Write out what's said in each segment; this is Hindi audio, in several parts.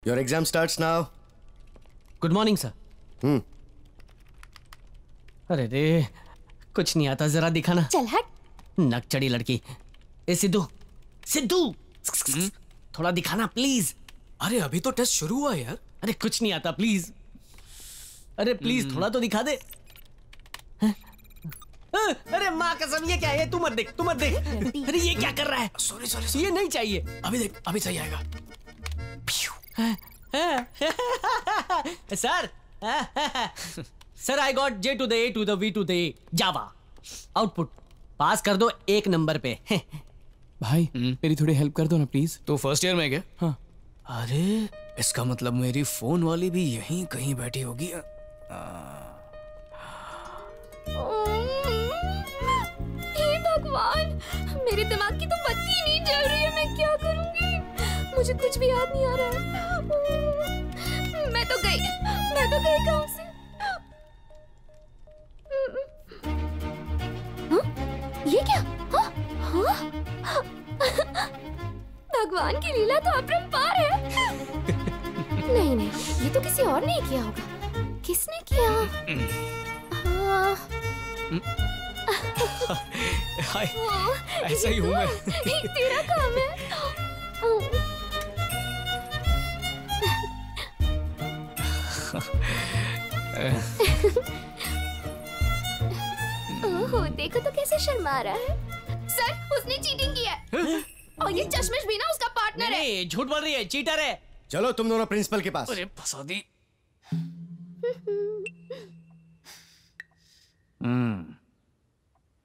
Your exam starts now. Good morning sir. अरे रे, कुछ नहीं आता, जरा दिखाना। चल हट। नक चढ़ी लड़की। ए सिद्धू, सिद्धू, थोड़ा दिखाना प्लीज। अरे अभी तो टेस्ट शुरू हुआ है यार। अरे कुछ नहीं आता प्लीज। अरे प्लीज थोड़ा तो दिखा दे। अरे माँ कसम, ये क्या है? तू मत देख, तू मत देख। अरे ये क्या कर रहा है? सॉरी सॉरी, ये नहीं चाहिए। अभी देख, अभी सही आएगा। Sir, sir I got J to the A to the V to the A Java. Output pass कर दो 1 नंबर पे। भाई मेरी थोड़ी हेल्प कर दो ना प्लीज। तो फर्स्ट ईयर में क्या? हाँ। अरे इसका मतलब मेरी फोन वाली भी यहीं कहीं बैठी होगी। हे भगवान, मेरे दिमाग की तो बत्ती ही नहीं जल रही है। मैं क्या करूंगी? मुझे कुछ भी याद नहीं आ रहा है। मैं तो गई गाँव से। ये क्या? हाँ? भगवान की लीला तो अपरंपार है। नहीं, ये तो किसी और ने किया होगा। किसने किया? हाय, ऐसा ही हूँ मैं। तेरा काम है। ओहो, देखो तो कैसे शर्मा रहा है। सर, उसने चीटिंग की है। और ये चश्मिश भी ना उसका पार्टनर है। नहीं, झूठ बोल रही है, चीटर है। चलो तुम दोनों प्रिंसिपल के पास। अरे फंसा दी।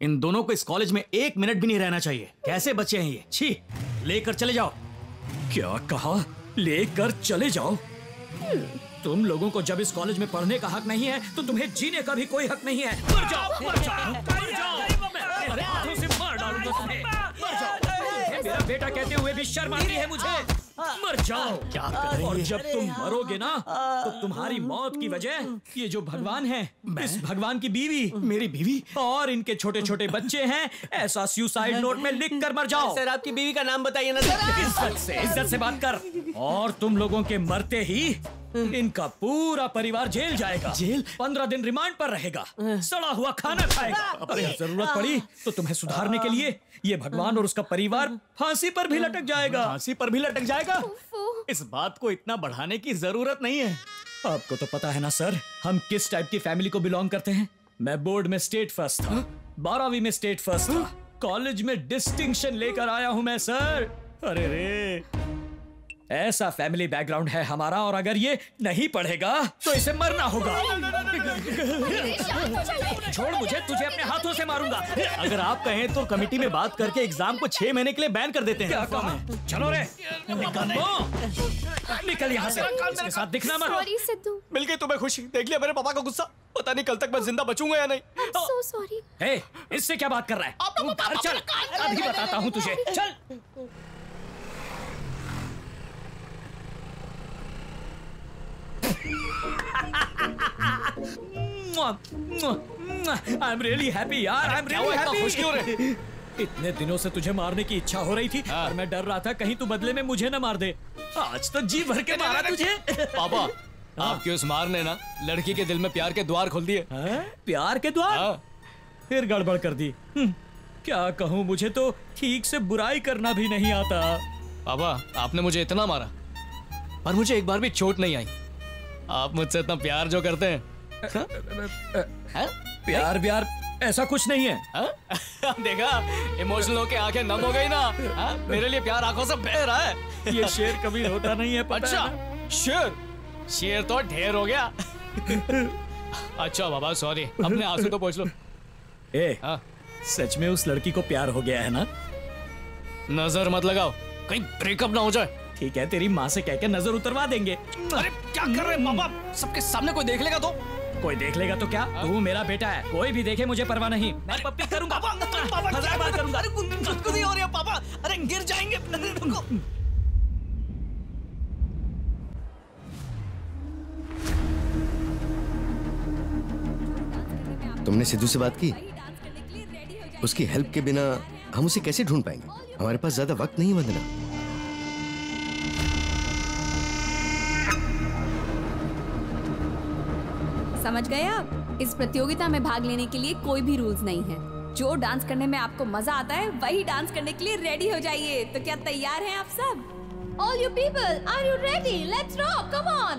इन दोनों को इस कॉलेज में 1 मिनट भी नहीं रहना चाहिए। कैसे बच्चे हैं ये? छी, लेकर चले जाओ। क्या कहा? लेकर चले जाओ? तुम लोगों को जब इस कॉलेज में पढ़ने का हक नहीं है तो तुम्हें जीने का भी कोई हक नहीं है। मर जाओ, मर जाओ, मर जाओ। अरे हाथों से मार डालूंगा तुम्हें। मर जाओ। तुम्हें मेरा बेटा कहते हुए भी शर्म आती है मुझे। मर जाओ। क्या करेंगे? और जब तुम मरोगे ना तो तुम्हारी मौत की वजह ये जो भगवान है, इस भगवान की बीवी, मेरी बीवी और इनके छोटे छोटे बच्चे हैं, ऐसा सुसाइड नोट में लिख कर मर जाओ। सर आपकी बीवी का नाम बताइए ना सर। इज्जत से बात कर। और तुम लोगों के मरते ही इनका पूरा परिवार जेल जाएगा। जेल? 15 दिन रिमांड पर रहेगा, सड़ा हुआ खाना खाएगा। अगर जरूरत पड़ी तो तुम्हें सुधारने के लिए ये भगवान और उसका परिवार फांसी पर भी लटक जाएगा। फांसी पर भी लटक जाएगा? इस बात को इतना बढ़ाने की जरूरत नहीं है। आपको तो पता है ना सर, हम किस टाइप की फैमिली को बिलोंग करते हैं। मैं बोर्ड में स्टेट फर्स्ट था, 12वीं में स्टेट फर्स्ट था, कॉलेज में डिस्टिंक्शन लेकर आया हूं मैं सर। अरे रे, ऐसा फैमिली बैकग्राउंड है हमारा, और अगर ये नहीं पढ़ेगा तो इसे मरना होगा। छोड़ मुझे, तुझे अपने हाथों से मारूंगा। अगर आप कहें तो कमेटी में बात करके एग्जाम को 6 महीने के लिए बैन कर देते हैं। क्या काम है? चलो रे, निकल यहाँ से। इसके साथ दिखना मत। सॉरी सिद्धू। मिल गई तुम्हें खुशी। देख लिया मेरे पापा का गुस्सा। पता नहीं कल तक मैं जिंदा बचूंगा या नहीं। So sorry. हे, इससे क्या बात कर रहा है? तू घर चल, अभी बताता हूँ तुझे। चल। I'm really happy यार। I'm really happy। खुश क्यों रहे? इतने दिनों से तुझे मारने की इच्छा हो रही थी और मैं डर रहा था कहीं तू बदले में मुझे न मार दे। आज तो जी भर के मारा तुझे। पापा, आपके उस मार ने ना लड़की के दिल में प्यार के द्वार खोल दिए। प्यार के द्वार? फिर गड़बड़ कर दी। क्या कहूँ, मुझे तो ठीक से बुराई करना भी नहीं आता। पापा, आपने मुझे इतना मारा पर मुझे एक बार भी चोट नहीं आई। आप मुझसे इतना प्यार जो करते हैं। प्यार व्यार ऐसा कुछ नहीं है। देखा, इमोशनल होके आंखें नम हो गई ना। मेरे लिए प्यार आंखों से बह रहा है। ये शेर कभी होता नहीं है, पता अच्छा है? शेर तो ढेर हो गया। अच्छा बाबा सॉरी, अपने आंसू तो पोंछ लो। सच में उस लड़की को प्यार हो गया है ना? नजर मत लगाओ, कहीं ब्रेकअप ना हो जाए। ठीक है, तेरी माँ से कहकर नजर उतरवा देंगे। अरे क्या कर रहे पापा? सबके सामने कोई देख लेगा तो? कोई देख लेगा तो क्या? तू मेरा बेटा है, कोई भी देखे मुझे परवाह नहीं। मैं पप्पी करूंगा। हजार बार करूंगा। अरे गुदगुदी हो रही है पापा। अरे गिर जाएंगे। तुमने सिद्धू से बात की? उसकी हेल्प के बिना हम उसे कैसे ढूंढ पाएंगे? हमारे पास ज्यादा वक्त नहीं वंदना। समझ गए आप? इस प्रतियोगिता में भाग लेने के लिए कोई भी रूल्स नहीं है। जो डांस करने में आपको मजा आता है वही डांस करने के लिए रेडी हो जाइए। तो क्या तैयार हैं आप सब? All you people, are you ready? Let's rock, come on!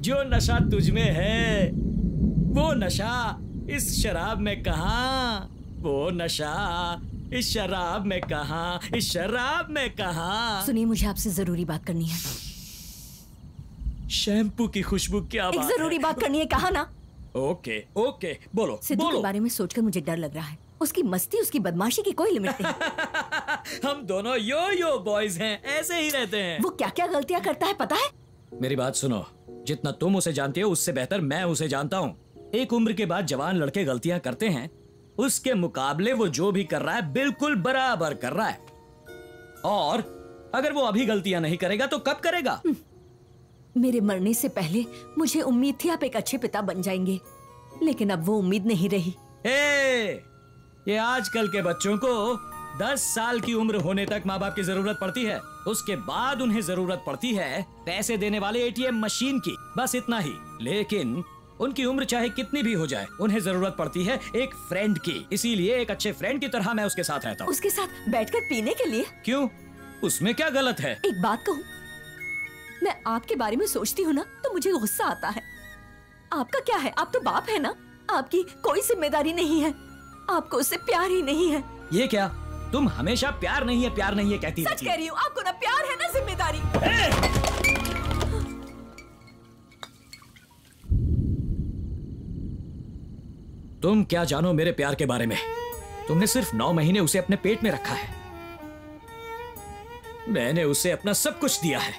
जो नशा तुझ में है वो नशा इस शराब में कहाँ, वो नशा इस शराब में कहाँ, इस शराब में कहाँ। सुनिए, मुझे आपसे जरूरी बात करनी है। शैम्पू की खुशबू क्या बात है? जरूरी बात करनी है, कहा ना। ओके ओके, बोलो सिद्धू बोलो। के बारे में सोचकर मुझे डर लग रहा है। उसकी मस्ती, उसकी बदमाशी की कोई लिमिट नहीं। हम दोनों यो बॉयज हैं, ऐसे ही रहते हैं। वो क्या क्या गलतियाँ करता है पता है? मेरी बात सुनो, जितना तुम उसे जानती हो उससे बेहतर मैं उसे जानता हूँ। एक उम्र के बाद जवान लड़के गलतियाँ करते हैं, उसके मुकाबले वो जो भी कर रहा है बिल्कुल बराबर कर रहा है। और अगर वो अभी गलतियाँ नहीं करेगा तो कब करेगा? मेरे मरने से पहले मुझे उम्मीद थी आप एक अच्छे पिता बन जाएंगे, लेकिन अब वो उम्मीद नहीं रही। ये आजकल के बच्चों को 10 साल की उम्र होने तक माँ बाप की जरूरत पड़ती है। उसके बाद उन्हें जरूरत पड़ती है पैसे देने वाले ATM मशीन की, बस इतना ही। लेकिन उनकी उम्र चाहे कितनी भी हो जाए, उन्हें जरूरत पड़ती है एक फ्रेंड की। इसीलिए एक अच्छे फ्रेंड की तरह मैं उसके साथ रहता हूँ। उसके साथ बैठकर पीने के लिए? क्यों, उसमें क्या गलत है? एक बात कहूँ, मैं आपके बारे में सोचती हूँ ना तो मुझे गुस्सा आता है। आपका क्या है, आप तो बाप है ना, आपकी कोई जिम्मेदारी नहीं है, आपको उससे प्यार ही नहीं है। ये क्या, तुम हमेशा प्यार नहीं है प्यार नहीं है कहती सच कह रही हूँ, आपको ना प्यार है ना जिम्मेदारी। तुम क्या जानो मेरे प्यार के बारे में? तुमने सिर्फ 9 महीने उसे अपने पेट में रखा है। मैंने उसे अपना सब कुछ दिया है।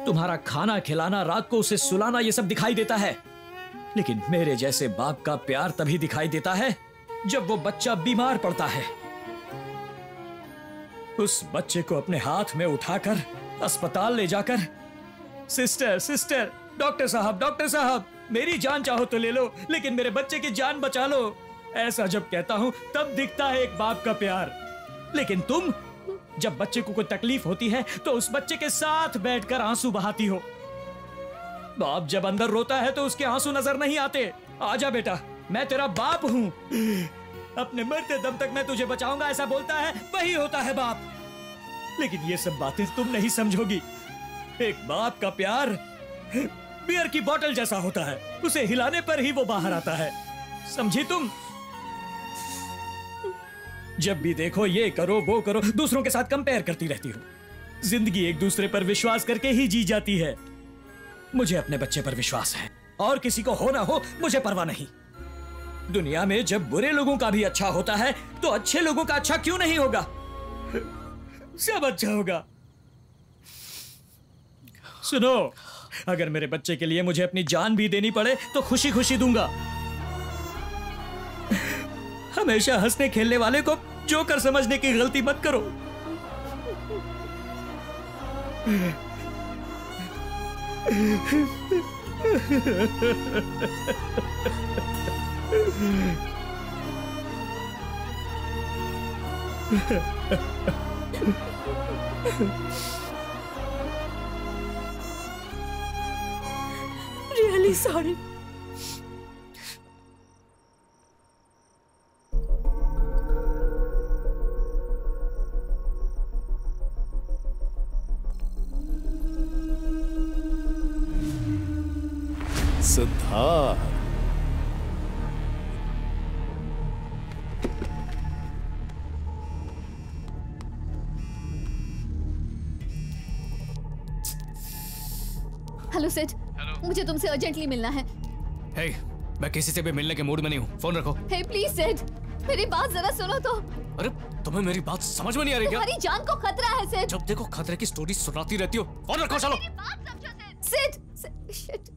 तुम्हारा खाना खिलाना, रात को उसे सुलाना, ये सब दिखाई देता है। लेकिन मेरे जैसे बाप का प्यार तभी दिखाई देता है जब वो बच्चा बीमार पड़ता है। उस बच्चे को अपने हाथ में उठाकर अस्पताल ले जाकर, सिस्टर सिस्टर, डॉक्टर साहब, मेरी जान चाहो तो ले लो, लेकिन मेरे बच्चे की जान बचा लो, ऐसा जब कहता हूं तब दिखता है एक बाप का प्यार। लेकिन तुम, जब बच्चे को कोई तकलीफ होती है तो उस बच्चे के साथ बैठकर आंसू बहाती हो। बाप जब अंदर रोता है तो उसके आंसू नजर नहीं आते। आजा बेटा, मैं तेरा बाप हूं, अपने मरते दम तक मैं तुझे बचाऊंगा, ऐसा बोलता है, वही होता है बाप। लेकिन ये सब बातें तुम नहीं समझोगी। एक बाप का प्यार बियर की बोतल जैसा होता है, उसे हिलाने पर ही वो बाहर आता है, समझी तुम? जब भी देखो ये करो वो करो, दूसरों के साथ कंपेयर करती रहती हो। जिंदगी एक दूसरे पर विश्वास करके ही जी जाती है। मुझे अपने बच्चे पर विश्वास है, और किसी को हो ना हो मुझे परवाह नहीं। दुनिया में जब बुरे लोगों का भी अच्छा होता है तो अच्छे लोगों का अच्छा क्यों नहीं होगा? सब अच्छा होगा। सुनो, अगर मेरे बच्चे के लिए मुझे अपनी जान भी देनी पड़े तो खुशी खुशी दूंगा। हमेशा हंसने खेलने वाले को जोकर समझने की गलती मत करो। Really sorry. सिद्धार्थ, हेलो सेठ, मुझे तुमसे अर्जेंटली मिलना है। हे, मैं किसी से भी मिलने के मूड में नहीं हूँ, फोन रखो। हे प्लीज सेठ, मेरी बात जरा सुनो तो। अरे तुम्हें मेरी बात समझ में नहीं आ रही क्या? तुम्हारी जान को खतरा है सेठ। जब देखो खतरे की स्टोरी सुनाती रहती हो। फोन रखो, चलो। मेरी बात समझो सेठ। शिट।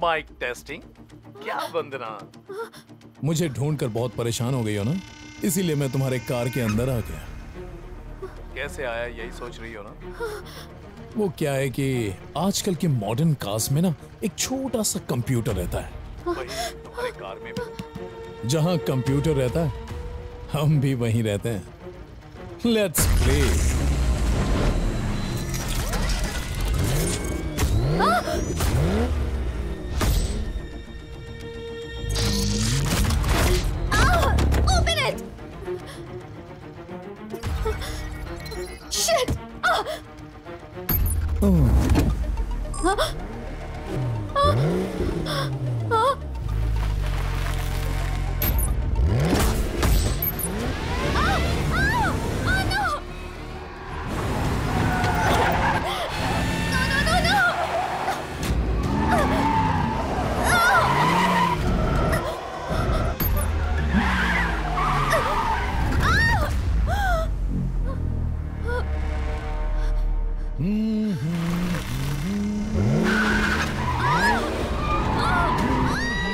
Mike testing. क्या वंदना, मुझे ढूंढकर बहुत परेशान हो गई हो ना, इसीलिए मैं तुम्हारे कार के अंदर आ गया। कैसे आया यही सोच रही हो ना? वो क्या है कि आजकल के मॉडर्न कार्स में ना एक छोटा सा कंप्यूटर रहता है। वही तुम्हारे कार में भी। जहां कंप्यूटर रहता है हम भी वहीं रहते हैं। Let's play.